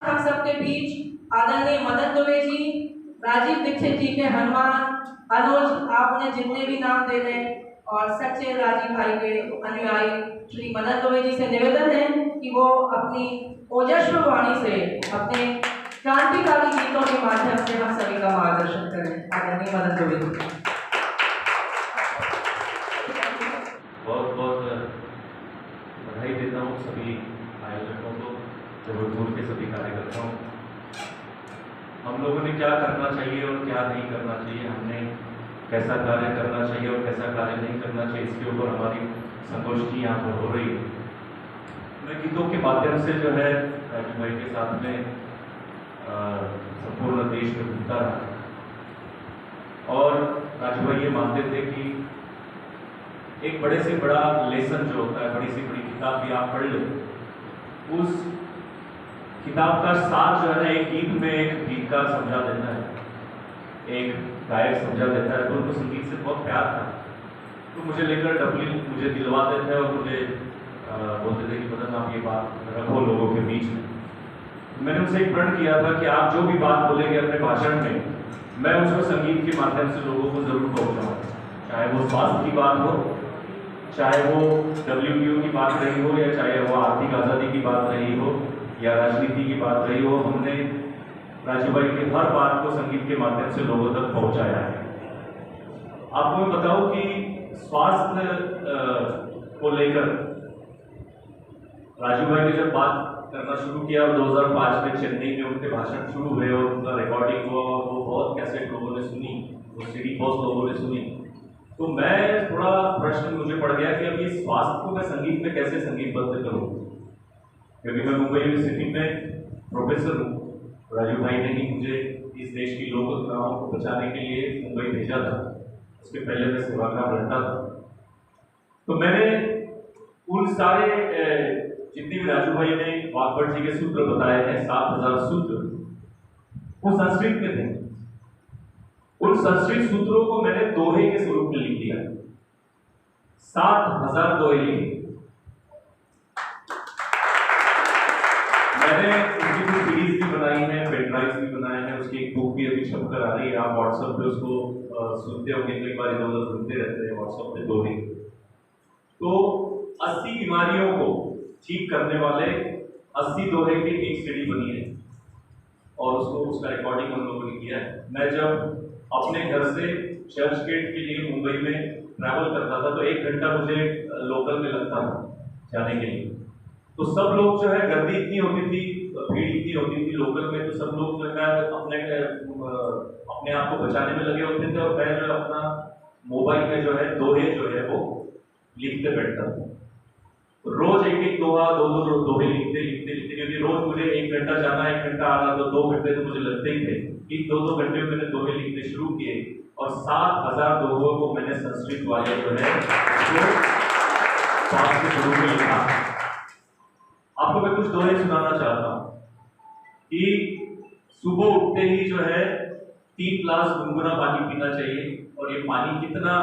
हम सबके बीच आदरणीय मदन दुबे जी, राजीव दीक्षित जी के हनुमान, अनुज, आप उन्हें जितने भी नाम दे दें, और सच्चे राजीव भाई के अनुयायी श्री मदन दुबे जी से निवेदन है कि वो अपनी ओजस्वी वाणी से अपने क्रांतिकारी गीतों के माध्यम से हम सभी का मार्गदर्शन करें। आदरणीय मदन दुबे जी। बहुत बहुत बधाई देता हूँ सभी आयोजकों को, जबलपुर के सभी कार्यकर्ताओं को। हम लोगों ने क्या करना चाहिए और क्या नहीं करना चाहिए, हमने कैसा कार्य करना चाहिए और कैसा कार्य नहीं करना चाहिए, इसके ऊपर हमारी संगोष्ठी यहाँ पर हो रही है। मैं गीतों के माध्यम से जो है राजीव भाई के साथ में संपूर्ण देश में घूमता रहा और राजीव भाई ये मानते थे कि एक बड़े से बड़ा लेसन जो होता है, बड़ी से बड़ी किताब भी आप पढ़ लो, उस किताब का सार जो है ना एक गीत में एक गीतकार समझा देता है, एक गायक समझा देता है। तो उनको संगीत से बहुत प्यार था, तो मुझे लेकर डबली मुझे दिलवाते थे और मुझे बोलते थे कि मदन आप ये बात रखो लोगों के बीच में। मैंने उनसे एक प्रण किया था कि आप जो भी बात बोलेंगे अपने भाषण में, मैं उसको संगीत के माध्यम से लोगों को जरूर पहुँचाऊँ, चाहे वो स्वास्थ्य की बात हो, चाहे वो WTO की बात रही हो, या चाहे वो आर्थिक आज़ादी की बात रही हो, या राजनीति की बात रही हो। हमने राजीव भाई की हर बात को संगीत के माध्यम से लोगों तक पहुंचाया है। आपको मैं बताऊं कि स्वास्थ्य को लेकर राजीव भाई ने जब बात करना शुरू किया और 2005 में चेन्नई में उनके भाषण शुरू हुए और उनका रिकॉर्डिंग हुआ और वो बहुत कैसेट लोगों ने सुनी, वो CD बहुत लोगों ने सुनी, तो मैं थोड़ा प्रश्न मुझे पड़ गया कि अब ये स्वास्थ्य को मैं संगीत में कैसे संगीतबद्ध करूं, क्योंकि मैं मुंबई यूनिवर्सिटी में प्रोफेसर हूँ। राजीव भाई ने ही मुझे इस देश की लोक कलाओं को बचाने के लिए मुंबई भेजा था, उसके पहले मैं सेवाग्राम रहता था। तो मैंने उन सारे जितने भी राजीव भाई ने वाकपट जी के सूत्र बताए हैं, 7000 सूत्र, वो संस्कृत में थे। उन संस्कृत सूत्रों को मैंने दोहे के स्वरूप में लिख दिया, 7000 दोहे लिखे। मैंने उसकी कुछ सीरीज भी बनाई है, पेन ड्राइव्स भी बनाए हैं, उसकी एक बुक भी अभी छप कर आ रही है। आप व्हाट्सएप पे उसको सुनते होंगे, कई बार इधर उधर सुनते रहते हैं व्हाट्सएप पे दोहे। तो 80 बीमारियों को ठीक करने वाले 80 दोहे की एक सीडी बनी है और उसका रिकॉर्डिंग हम लोगों ने किया है। मैं जब अपने घर से चर्च गेट के लिए मुंबई में ट्रैवल करता था तो 1 घंटा मुझे लोकल में लगता था जाने के लिए। तो सब लोग जो है, गर्दी इतनी होती थी, भीड़ इतनी होती थी लोकल में, तो सब लोग जो है अपने आप को बचाने में लगे होते थे और मैं जो अपना मोबाइल में जो है दोहे जो है वो लिखते बैठता था। तो रोज एक दोहा, दो दोहे लिखते, क्योंकि रोज मुझे 1 घंटा जाना, 1 घंटा आना, तो 2 घंटे तो मुझे लगते ही थे। इन 2 घंटे में मैंने दोहे लिखने शुरू किए और 7000 दोहों को मैंने संस्कृत वाले जो है स्वास्थ्य के स्वरूप में लिखा। आपको मैं कुछ दोहे सुनाना चाहता हूँ कि सुबह उठते ही जो है 3 ग्लास गुनगुना पानी पीना चाहिए, और ये पानी कितना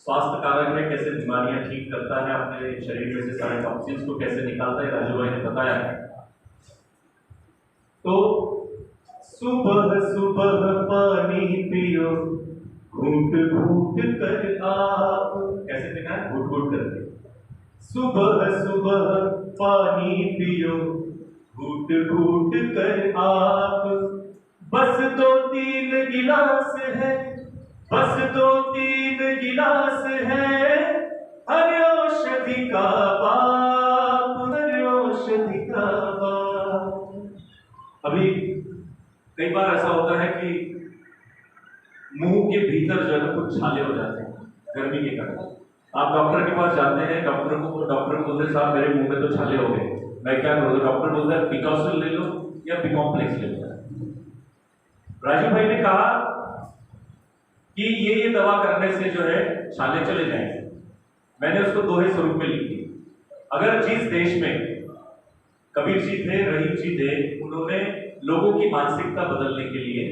स्वास्थ्य कारक है, कैसे बीमारियां ठीक करता है, अपने शरीर में से सारे टॉक्सिन्स को कैसे निकालता है, राजू भाई ने बताया है। तो सुबह सुबह पानी पियो घूट घूट कर आप, कैसे पीना है? घूट घूट करके। सुबह सुबह पानी पियो घूट घूट कर आप, बस 2-3 गिलास है, बस 2-3 गिलास है, हर औषधि का बाप, हर औषधि का बाप। अभी कई बार ऐसा होता है कि मुंह के भीतर जो है कुछ छाले हो जाते हैं गर्मी के कारण। आप डॉक्टर के पास जाते हैं, डॉक्टर बोलते हैं साहब मेरे मुंह में तो छाले हो गए, मैं क्या करूँ? डॉक्टर बोलता है पिकॉसिल ले लो या बिकॉम्प्लेक्स ले लो। राजीव भाई ने कहा कि ये दवा करने से जो है छाले चले जाएंगे। मैंने उसको दोहे स्वरूप में लिख दिया। अगर जिस देश में कबीर जी थे, रहीम जी थे, उन्होंने लोगों की मानसिकता बदलने के लिए,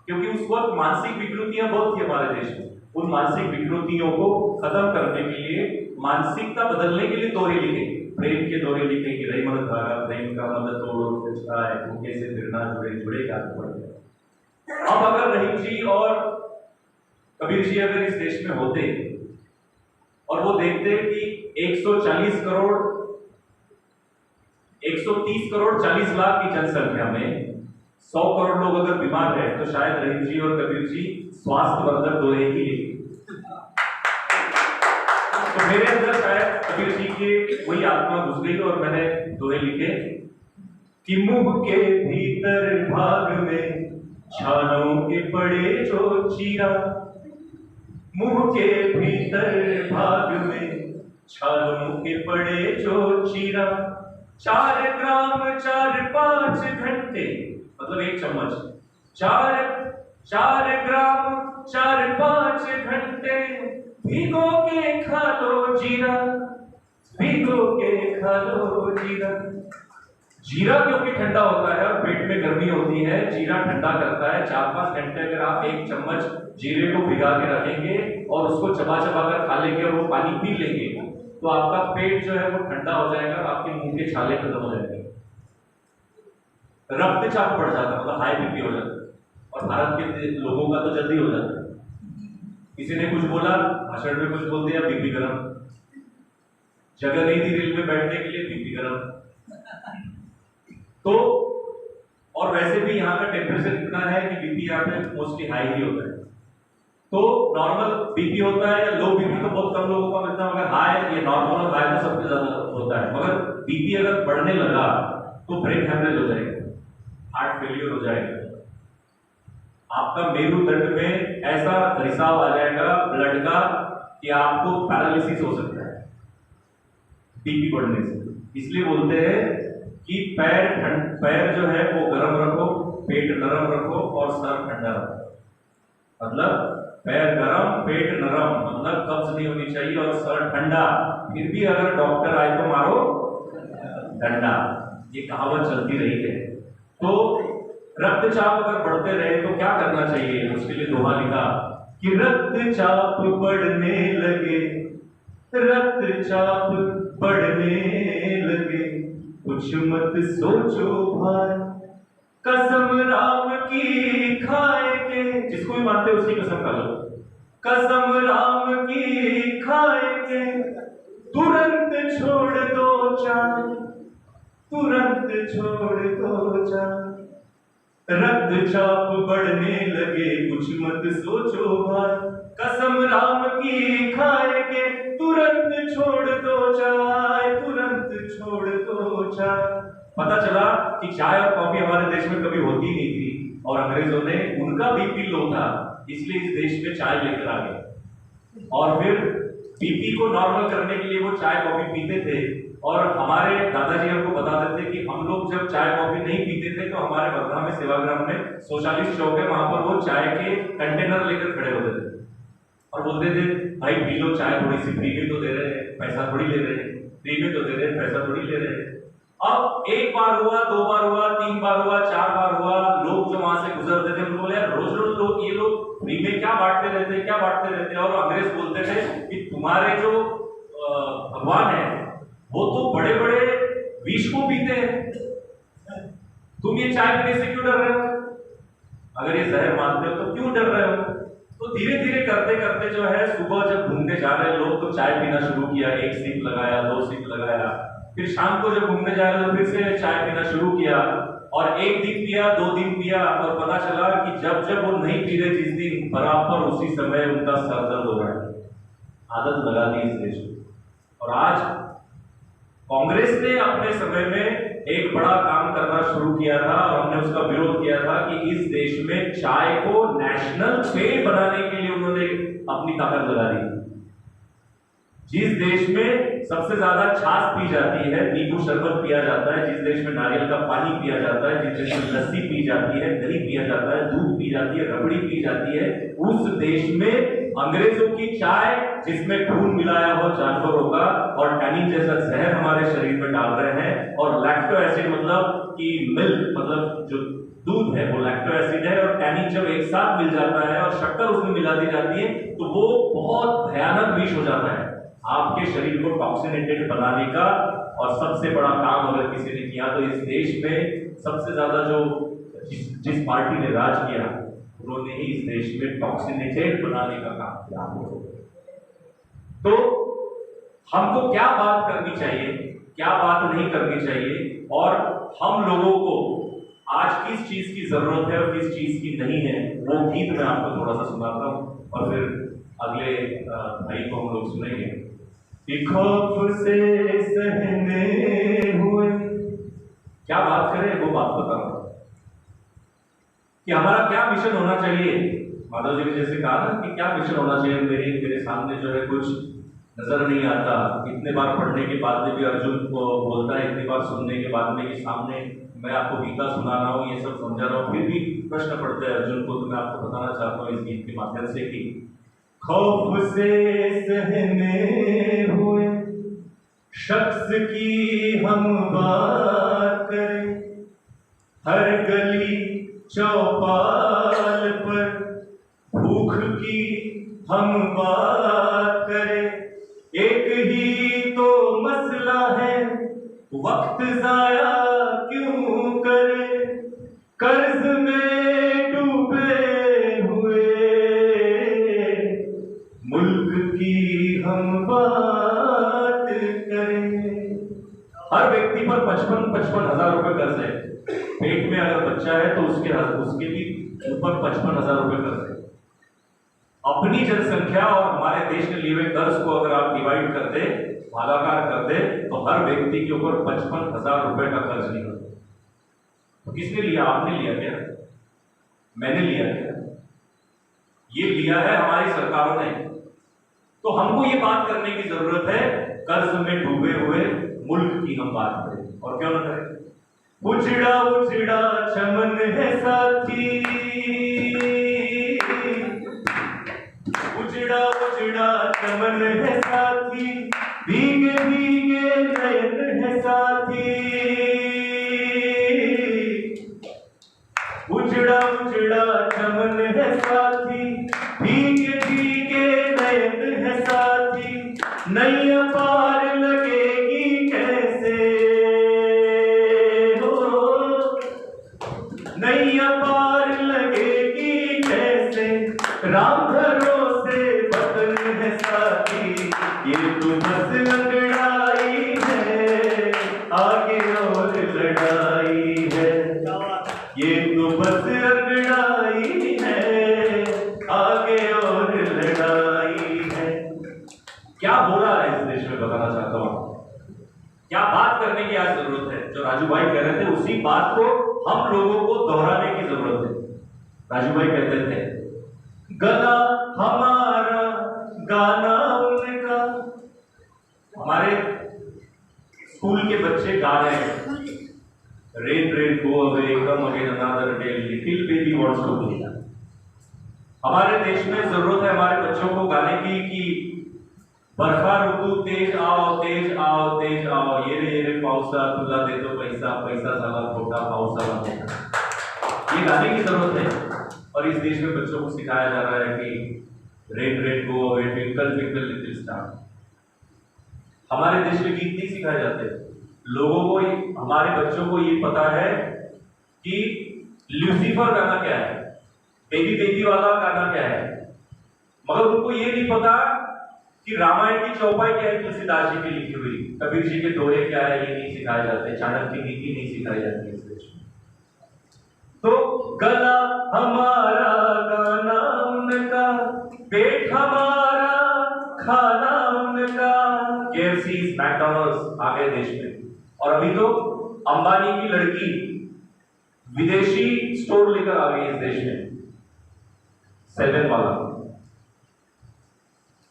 क्योंकि उस वक्त मानसिक विकृतियां बहुत थी हमारे देश में, उन मानसिक विकृतियों को खत्म करने के लिए, मानसिकता बदलने के लिए दोहे लिखे। प्रेम के दोहे लिखे कि रही मत धागा प्रेम का मत तोड़ो है धोखे से फिरना जुड़े जुड़े याद पड़ गया। अब अगर रहीम जी और कबीर जी अगर इस देश में होते और वो देखते कि 140 करोड़ 130 करोड़ 40 लाख की जनसंख्या में 100 करोड़ लोग अगर बीमार है तो शायद रहीम जी और कबीर जी स्वास्थ्यवर्धक दोहे ही लिखे। तो मेरे अंदर शायद कबीर जी के वही आत्मा घुस गई और मैंने दोहे लिखे कि मुंह के भीतर भाग में छालों के पड़े जो चीरा, मुंह के भीतर भाग में छालों के पड़े जो चीरा, 4 ग्राम 4-5 घंटे मतलब 1 चम्मच 4 ग्राम 4-5 घंटे भिगो के खा लो जीरा, भिगो के खा लो जीरा। जीरा क्योंकि ठंडा होता है और पेट में गर्मी होती है, जीरा ठंडा करता है। 4-5 घंटे अगर आप 1 चम्मच जीरे को भिगा के रखेंगे और उसको चबा चबा कर खा लेंगे और वो पानी पी लेंगे तो आपका पेट जो है वो ठंडा हो जाएगा और आपके मुंह के छाले खत्म हो जाएंगे। रक्तचाप बढ़ जाता है मतलब हाई बीपी हो जाता है और भारत के लोगों का तो जल्दी हो जाता है। किसी ने कुछ बोला भाषण में कुछ बोल दिया बीपी गरम, जगह नहीं थी रेल में बैठने के लिए बीपी गरम। तो और वैसे भी यहाँ का टेम्परेचर इतना है कि बीपी यहाँ पे मोस्टली हाई ही होता है। तो नॉर्मल बीपी होता है या लो बीपी तो बहुत कम लोगों का मिलता है, मगर हाई ये नॉर्मल और हाई तो सबसे ज्यादा होता है। मगर बीपी अगर बढ़ने लगा तो ब्रेन हैमरेज हो जाएगा, हार्ट फेलियर हो जाएगा, आपका मेरुदंड में ऐसा रिसाव आ जाएगा ब्लड का कि आपको पैरालिसिस हो सकता है बीपी बढ़ने से। इसलिए बोलते हैं कि पैर जो है वो गर्म रखो, पेट नरम रखो और सर ठंडा रखो। मतलब पैर गरम पेट नरम मतलब कब्ज नहीं होनी चाहिए और सर ठंडा। फिर भी अगर डॉक्टर आए तो मारो डंडा, ये कहावत चलती रही है। तो रक्तचाप अगर बढ़ते रहे तो क्या करना चाहिए, उसके लिए दोहा लिखा कि रक्तचाप बढ़ने लगे, रक्तचाप बढ़ने लगे, कुछ मत सोचो भाई, कसम राम की खाएंगे। जिसको भी मानते हो उसकी कसम खा लो, कसम राम की खाएंगे, तुरंत छोड़ दो चाय, तुरंत छोड़ दो चाय। रक्तचाप बढ़ने लगे कुछ मत सोचो भाई, कसम राम की खाएंगे, तुरंत छोड़ दो चाय, तुरंत छोड़ दो चाय। पता चला कि चाय और कॉफी हमारे देश में कभी होती नहीं थी और अंग्रेजों ने उनका बीपी लो था इसलिए इस देश में चाय लेकर आ गए और फिर बीपी को नॉर्मल करने के लिए वो चाय कॉफी पीते थे। और हमारे दादाजी हमको बताते थे कि हम लोग जब चाय कॉफी नहीं पीते थे तो हमारे वर्धा में सेवाग्राम में सोशलिस्ट चौक है, वहां पर वो चाय के कंटेनर लेकर खड़े होते थे और बोलते थे भाई पी लो चाय, थोड़ी सी फ्री में तो दे रहे हैं, पैसा थोड़ी ले रहे हैं, फ्री में तो दे रहे हैं, पैसा थोड़ी ले रहे हैं। अब 1 बार हुआ, 2 बार हुआ, 3 बार हुआ, 4 बार हुआ, लोग जो वहां से गुजरते थे उनको बोले रोज रोज लोग ये लोग फ्री में क्या बांटते रहते, क्या बांटते रहते। और अंग्रेज बोलते थे कि तुम्हारे जो भगवान है वो तो बड़े बड़े विष को पीते हैं, तुम ये चाय पीने से क्यों डर रहे हो? अगर ये जहर मानते हो तो क्यों डर रहे हो? तो धीरे धीरे करते करते जो है सुबह जब घूमने जा रहे लोग तो चाय पीना शुरू किया, 1 सिप लगाया, 2 सिप लगाया, फिर शाम को जब घूमने जा रहे तो फिर से चाय पीना शुरू किया और 1 दिन पिया, 2 दिन पिया और पता चला कि जब जब वो नहीं पी रहे जिस दिन बराबर उसी समय उनका सर दर्द हो रहा है। आदत लगा दी इस देश में। और आज कांग्रेस ने अपने समय में एक बड़ा काम करना शुरू किया था और हमने उसका विरोध किया था कि इस देश में चाय को नेशनल पेय बनाने के लिए उन्होंने अपनी ताकत लगा दी। जिस देश में सबसे ज्यादा छाछ पी जाती है, नींबू शरबत पिया जाता है, जिस देश में नारियल का पानी पिया जाता है, जिस देश में लस्सी पी जाती है, दही पिया जाता है, दूध पी जाती है, रबड़ी पी जाती है, उस देश में अंग्रेजों की चाय जिसमें खून मिलाया हो जानवरों का और टैनिन जैसा जहर हमारे शरीर में डाल रहे हैं और लैक्टो एसिड मतलब कि मिल्क मतलब जो दूध है वो लैक्टो एसिड है और टैनिन जब एक साथ मिल जाता है और शक्कर उसमें मिला दी जाती है तो वो बहुत भयानक विष हो जाता है। आपके शरीर को टॉक्सिनेटेड बनाने का और सबसे बड़ा काम अगर किसी ने किया तो इस देश में सबसे ज्यादा जो जिस पार्टी ने राज किया उन्होंने ही इस देश में टॉक्सिनेटेड बनाने का काम किया। तो हमको क्या बात करनी चाहिए, क्या बात नहीं करनी चाहिए, और हम लोगों को आज किस चीज की जरूरत है और किस चीज की नहीं है, वो गीत मैं आपको थोड़ा सा सुनाता हूँ और फिर अगले भाई को हम लोग सुनेंगे। कि खौफ से सहने हुए, क्या बात करें वो बात बता रहा हूं कि हमारा क्या मिशन होना चाहिए। माधव जी ने जैसे कहा ना कि क्या मिशन होना चाहिए, मेरे सामने जो है कुछ नजर नहीं आता। इतने बार पढ़ने के बाद में भी अर्जुन को बोलता है, इतनी बार सुनने के बाद में कि सामने मैं आपको गीता सुना रहा हूँ, ये सब समझा रहा हूँ, फिर भी प्रश्न पड़ते हैं अर्जुन को। तो मैं आपको बताना चाहता हूँ इस गीत के माध्यम से कि खौफ से सहने हुए शख्स की हम बात करें, हर गली चौपाल पर भूख की हम बात करें। एक ही तो मसला है, वक्त जाया क्यों करे, कर्ज में डूबे हुए मुल्क की हम बात करें। हर व्यक्ति पर 55 हजार रुपए कर्ज है। पेट में अगर बच्चा है तो उसके भी ऊपर 55 हजार रुपए कर्ज है। अपनी जनसंख्या और हमारे देश ने लिए हुए कर्ज को अगर आप डिवाइड कर दे, भागाकार कर दे, तो हर व्यक्ति के ऊपर 55 हजार रुपए का कर्ज निकलता है। तो किसने लिया? आपने लिया क्या? मैंने लिया क्या? ये लिया है हमारी सरकारों ने। तो हमको ये बात करने की जरूरत है, कर्ज में डूबे हुए मुल्क की हम बात करें, और क्यों न करें। उजड़ा उजड़ा चमन है साथी, उजड़ा उजड़ा चमन है साथी, भीगे भीगे नयन है साथी। उजड़ा उजड़ा चमन है साथी, भीगे भीगे नयन है साथी। नैया पार लगेगी कैसे हो, नैया पार लगेगी कैसे, राम भरोसे वतन है साथी। ये तो बस लड़ाई है, आगे और लड़ाई है। ये तो बस लड़ाई है, आगे और लड़ाई है। क्या हो रहा है इस देश में बताना चाहता हूं। क्या बात करने की आज जरूरत है। जो राजू भाई कह रहे थे उसी बात को हम लोगों को दोहराने की जरूरत है। राजू भाई कहते थे गला हमारा गाना उनका। हमारे स्कूल के बच्चे गा रहे हैं, rain rain go away come again another day, little baby wants to play. हमारे देश में जरूरत है हमारे बच्चों को गाने की कि बरखा ऋतु तेज आओ तेज आओ तेज आओ, ये रे पावसा तुला देतो पैसा, पैसा झाला खोटा पावसाला मोठा। ये गाने की जरूरत है और इस देश में बच्चों को सिखाया जा रहा है कि rain rain go away twinkle twinkle little star. हमारे देश में गीत नहीं सिखाए जाते। लोगों को, हमारे बच्चों को ये पता है कि ल्यूसीफर गाना क्या है, बेबी बेबी वाला गाना क्या है, मगर उनको ये नहीं पता कि रामायण की चौपाई क्या है, तुलसीदास जी की लिखी हुई, कबीर जी के दोहे क्या है, ये नहीं सिखाए जाते। चाणक्य की नीति नहीं सिखाई जाती इस देश में। तो गला हमारा गाना उनका, पेट हमारा खाना उनका। KFC, मैकडॉनल्ड्स आ गए देश में, और अभी तो अंबानी की लड़की विदेशी स्टोर लेकर आ गई इस देश में, 7 वाला,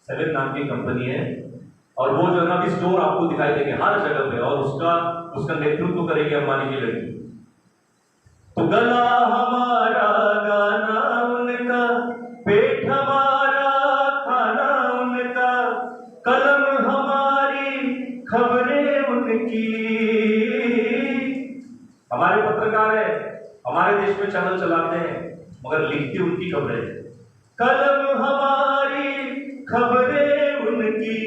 7 नाम की कंपनी है। और वो जो है ना, भी स्टोर आपको दिखाई देंगे हर जगह पे, और उसका नेतृत्व करेगी अंबानी की लड़की। तो गला हमारा गाना उनका, पेट हमारा खाना उनका, कलम हमारी खबरें उनकी। हमारे पत्रकार है, हमारे देश में चैनल चलाते हैं, मगर लिखती उनकी खबरें। कलम हमारी खबरें उनकी,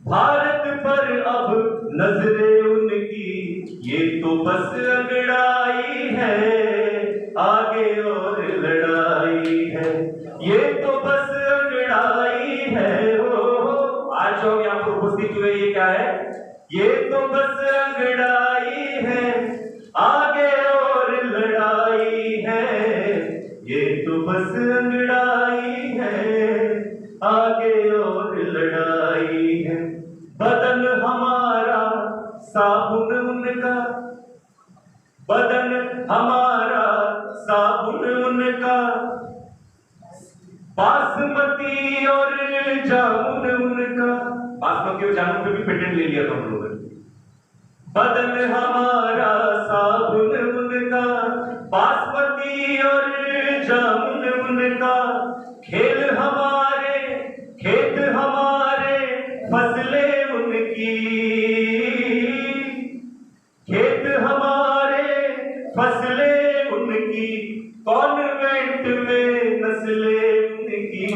भारत पर अब नजरें उनकी। बस अंगड़ाई है, आगे और लड़ाई है। ये तो बस अंगड़ाई है। हो आज जो यहाँ पर उपस्थित हुए ये क्या है? ये तो बस अंगड़ाई है, आगे और लड़ाई है। ये तो बस अंगड़ाई है, आगे और लड़ाई है। बदन हमारा साबुन उनका, बदन हमारा साबुन उनका, बासमती और जामुन उनका। बासमती और जामुन पे भी पेटेंट ले लिया था हम लोगों ने। बदन हमारा साबुन उनका, बासमती और जामुन उनका। खेल हमारे, खेत हमारे, फसलें उनकी। खेत हमारे, फसलें उनकी, कॉन्वेंट में नस्लें उनकी।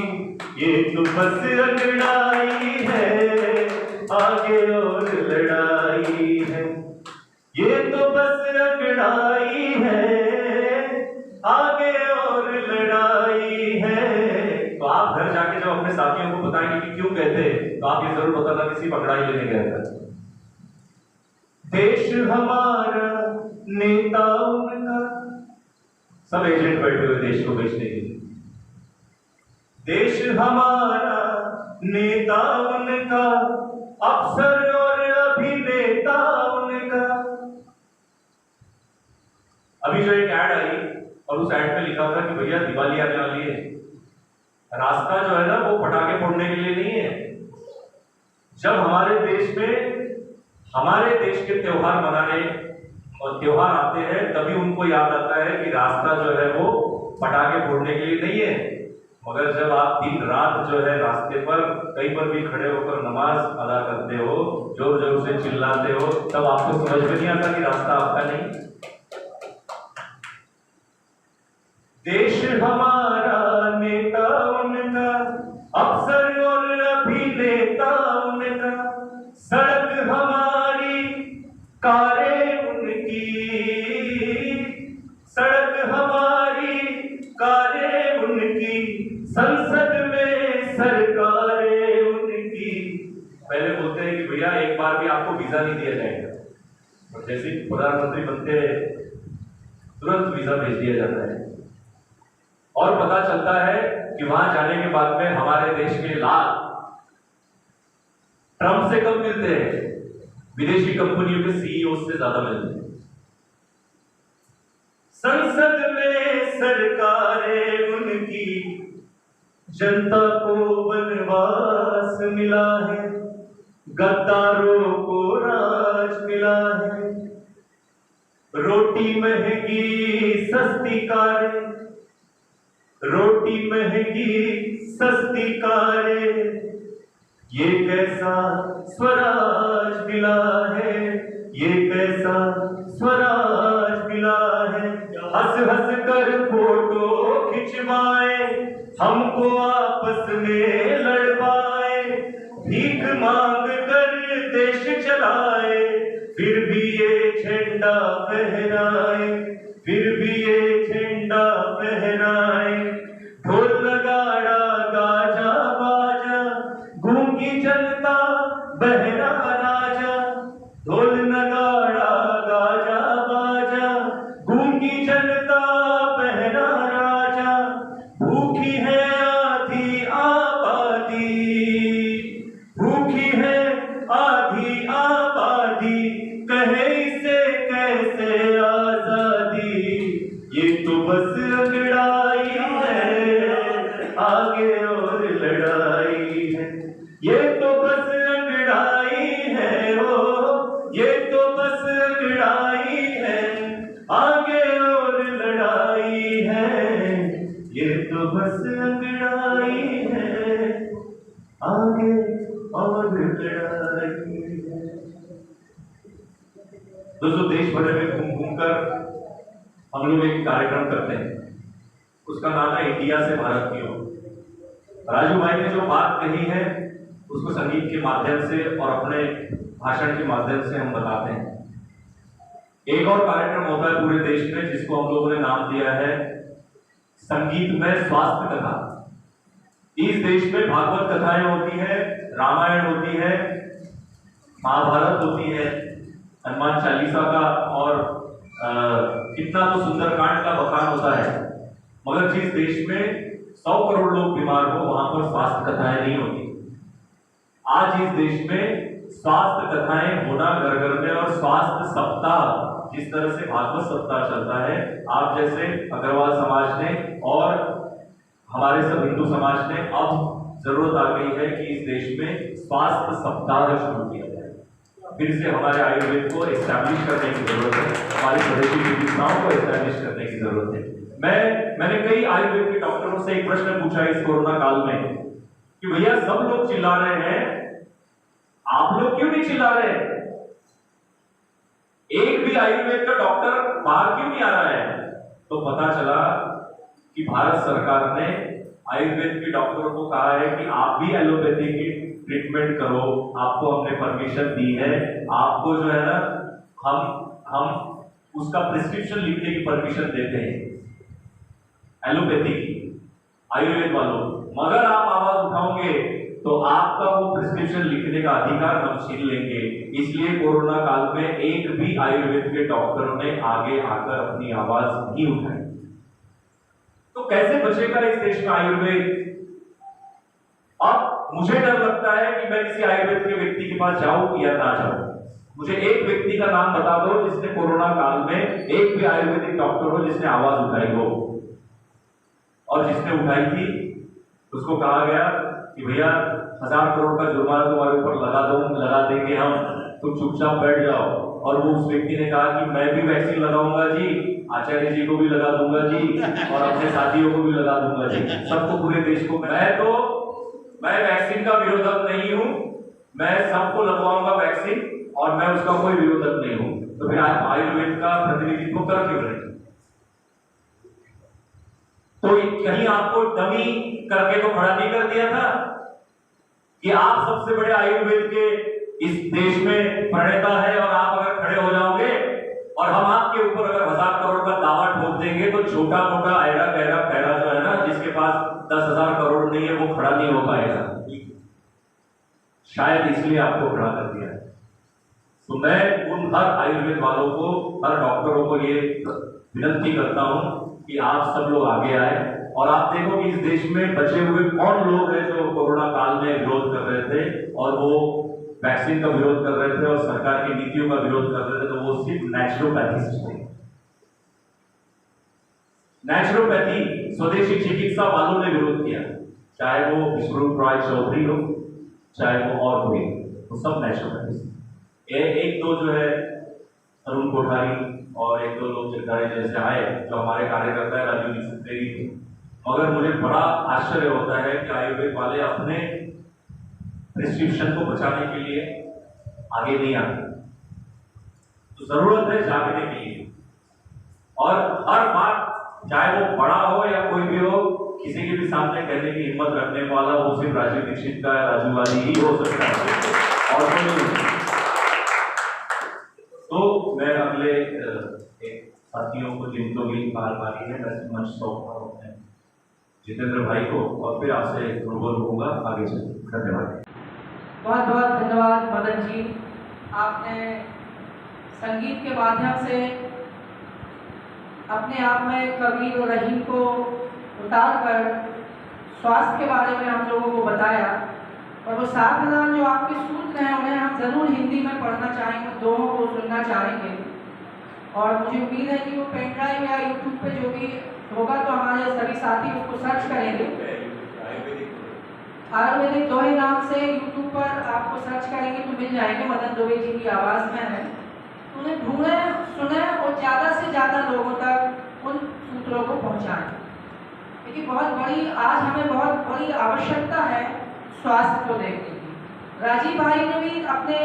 ये तो बस अंगड़ाई है, आगे और लड़ाई है। ये तो बस अंगड़ाई है, आगे और लड़ाई है। तो आप घर जाके जब अपने साथियों को बताएंगे कि क्यों कहते हैं, तो आप ये जरूर बताना किसी पकड़ाई लेने गया था। देश हमारा, नेता उनका, सब एजेंट बैठे हुए देश को बेचने के लिए। देश हमारा, नेता उनका, अफसर और अभिनेता उनका। अभी जो एक ऐड आई और उस ऐड पे लिखा था कि भैया दिवाली आने वाली है, रास्ता जो है ना वो पटाखे फोड़ने के लिए नहीं है। जब हमारे देश में हमारे देश के त्योहार मनाने और त्योहार आते हैं, तभी उनको याद आता है कि रास्ता जो है वो पटाखे फोड़ने के लिए नहीं है। मगर जब आप दिन रात जो है रास्ते पर कहीं पर भी खड़े होकर नमाज अदा करते हो, जोर जोर से चिल्लाते हो, तब आपको समझ में नहीं आता कि रास्ता आपका नहीं। देश हमारा, नेता उनका, अफसर और अभिनेता उनका। सड़क हमारी, कारें उनकी। सड़क हमारी, कारें उनकी, संसद में सरकारें उनकी। पहले बोलते हैं कि भैया एक बार भी आपको वीजा नहीं दिया जाएगा, और जैसे प्रधानमंत्री बनते हैं तुरंत वीजा भेज दिया जाता है। और पता चलता है कि वहां जाने के बाद में हमारे देश के लाभ ट्रंप से कम मिलते हैं, विदेशी कंपनियों के सीईओ से ज्यादा मिलते हैं। संसद में सरकारें उनकी, जनता को वनवास मिला है, गद्दारों को राज मिला है। रोटी महंगी सस्ती कारें, रोटी महंगी सस्ती कारें। ये कैसा स्वराज मिला है, ये कैसा स्वराज मिला है। हंस हंस कर फोटो खिंचवाए, हमको आपस में लड़वाए। भीख मांग कर देश चलाए, फिर भी ये झंडा फहराए, फिर भी ये झंडा फहराए। ढोल नगाड़ा गाजा बाजा, गूंगी जनता बहरा राजा। ढोल नगाड़ा गाजा बाजा, गूंगी जनता बहरा राजा। भूखी है आधी आबादी, भूखी है आधी आबादी, कहे इसे कैसे आजादी। ये तो बस अंगड़ाई है, आगे और लड़ाई है। ये तो बस अंगड़ाई है, हो ये तो बस अंगड़ाई है, आगे और लड़ाई है। ये तो बस अंगड़ाई है, आगे और लड़ाई है। दोस्तों, देश भर में घूम घूम कर हम लोग एक कार्यक्रम करते हैं, उसका नाम है इंडिया से भारत की ओर। राजू भाई ने जो बात कही है उसको संगीत के माध्यम से और अपने भाषण के माध्यम से हम बताते हैं। एक और कार्यक्रम होता है पूरे देश में जिसको हम लोगों ने नाम दिया है संगीत में स्वास्थ्य कथा। इस देश में भागवत कथाएं होती है, रामायण होती है, महाभारत होती है, हनुमान चालीसा का और कितना तो सुंदरकांड का बखान होता है, मगर जिस देश में 100 करोड़ लोग बीमार हो वहां पर स्वास्थ्य कथाएं नहीं होती। आज इस देश में स्वास्थ्य कथाएं होना घर घर में, और स्वास्थ्य सप्ताह जिस तरह से भागवत सप्ताह चलता है, आप जैसे अग्रवाल समाज ने और हमारे सब हिंदू समाज ने अब जरूरत आ गई है कि इस देश में स्वास्थ्य सप्ताह शुरू किया जाए। फिर से हमारे आयुर्वेद को एस्टैब्लिश करने की जरूरत है, हमारी स्वदेशी चिकित्साओं को एस्टैब्लिश करने की जरूरत है। मैंने कई आयुर्वेद के डॉक्टरों से एक प्रश्न पूछा इस कोरोना काल में कि भैया सब लोग चिल्ला रहे हैं, आप लोग क्यों नहीं चिल्ला रहे? एक भी आयुर्वेद का डॉक्टर बाहर क्यों नहीं आ रहा है? तो पता चला कि भारत सरकार ने आयुर्वेद के डॉक्टरों को कहा है कि आप भी एलोपैथी की ट्रीटमेंट करो, आपको हमने परमिशन दी है, आपको जो है ना हम उसका प्रिस्क्रिप्शन लिखने की परमिशन देते हैं एलोपैथी की आयुर्वेद वालों, मगर आप आवाज उठाओगे तो आपका वो प्रिस्क्रिप्शन लिखने का अधिकार हम छीन लेंगे। इसलिए कोरोना काल में एक भी आयुर्वेद के डॉक्टरों ने आगे आकर अपनी आवाज नहीं उठाई। तो कैसे बचेगा इस देश में आयुर्वेद? अब मुझे डर लगता है कि मैं किसी आयुर्वेद के व्यक्ति के पास जाऊं या ना जाऊं। मुझे एक व्यक्ति का नाम बता दो जिसने कोरोना काल में, एक भी आयुर्वेदिक डॉक्टर हो जिसने आवाज उठाई हो, और जिसने उठाई थी उसको कहा गया कि भैया 1000 करोड़ का जुर्माना तुम्हारे ऊपर लगा देंगे हम, तुम चुपचाप बैठ जाओ। और वो उस व्यक्ति ने कहा कि मैं भी वैक्सीन लगाऊंगा जी, आचार्य जी को भी लगा दूंगा जी, और अपने साथियों को भी लगा दूंगा जी, सबको, पूरे देश को। मैं वैक्सीन का विरोधक नहीं हूं, मैं सबको लगवाऊंगा वैक्सीन, और मैं उसका कोई विरोधक नहीं हूं। तो फिर आप आयुर्वेद का प्रतिनिधित्व कर क्यों रहे? तो कहीं आपको डमी करके तो खड़ा नहीं कर दिया था कि आप सबसे बड़े आयुर्वेद के इस देश में प्रणेता है, और आप अगर खड़े हो जाओगे और हम आपके ऊपर अगर 1000 करोड़ का दावा ठोक देंगे तो छोटा मोटा आयरा गहरा पैरा जो है ना, जिसके पास 10,000 करोड़ नहीं है, वो खड़ा नहीं हो पाएगा। शायद इसलिए आपको खड़ा कर दिया है। तो मैं उन हर आयुर्वेद वालों को, हर डॉक्टरों को ये विनती करता हूं कि आप सब लोग आगे आए, और आप देखो कि इस देश में बचे हुए कौन लोग हैं जो कोरोना काल में विरोध कर रहे थे, और वो वैक्सीन का विरोध कर रहे थे और सरकार की नीतियों का विरोध कर रहे थे। तो वो सिर्फ नेचुरोपैथिस्ट थे। नेचुरोपैथी स्वदेशी चिकित्सा वालों ने विरोध किया, चाहे वो विश्वरूप राय चौधरी हो, चाहे वो और कोई, वो सब नेचुरोपैथिस्ट। एक दो जो है अरुण कोठारी और एक दो लोग जगदारी जैसे आए जो हमारे कार्यकर्ता है, राजू दीक्षित थे, मगर मुझे बड़ा आश्चर्य होता है कि आयुर्वेद वाले अपने प्रिस्क्रिप्शन को बचाने के लिए आगे नहीं आते। तो जरूरत है जागने की, और हर बात चाहे वो बड़ा हो या कोई भी हो, किसी के भी सामने कहने की हिम्मत रखने वाला वो सिर्फ राजू दीक्षित का, राजू वाली ही हो सकता है, और कोई नहीं। तो मैं अगले साथियों को जिनको भी बारी है, मैं मंच सौंपता हूं अपने जितेंद्र भाई को, और फिर आपसे रूबरू होगा आगे से। धन्यवाद। बहुत बहुत धन्यवाद मदन जी, आपने संगीत के माध्यम से अपने आप में कबीर और रहीम को उतार कर स्वास्थ्य के बारे में हम लोगों को बताया, और वो 7,000 जो आपके सूत्र हैं उन्हें हम जरूर हिंदी में पढ़ना चाहेंगे, दोनों को सुनना चाहेंगे, और मुझे उम्मीद है कि वो पेन ड्राइव या यूट्यूब पे जो भी होगा तो हमारे सभी साथी उसको सर्च करेंगे। आयुर्वेदिक दोहे नाम से यूट्यूब पर आपको सर्च करेंगे तो मिल जाएंगे, मदन दुबे जी की आवाज़ में है। उन्हें ढूंढे, सुने और ज़्यादा से ज़्यादा लोगों तक उन सूत्रों को पहुँचाएं, क्योंकि आज हमें बहुत बड़ी आवश्यकता है स्वास्थ्य को देखने की। राजीव भाई ने भी अपने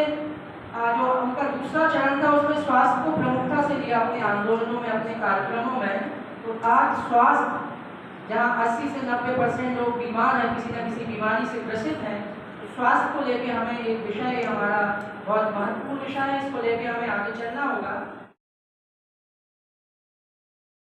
जो उनका दूसरा चरण था उसमें स्वास्थ्य को प्रमुखता से लिया अपने आंदोलनों में, अपने कार्यक्रमों में। तो आज स्वास्थ्य, जहाँ 80 से 90% लोग बीमार हैं, किसी न किसी बीमारी से ग्रसित हैं, तो स्वास्थ्य को लेकर हमें एक विषय, हमारा बहुत महत्वपूर्ण विषय है, इसको लेकर हमें आगे चलना होगा।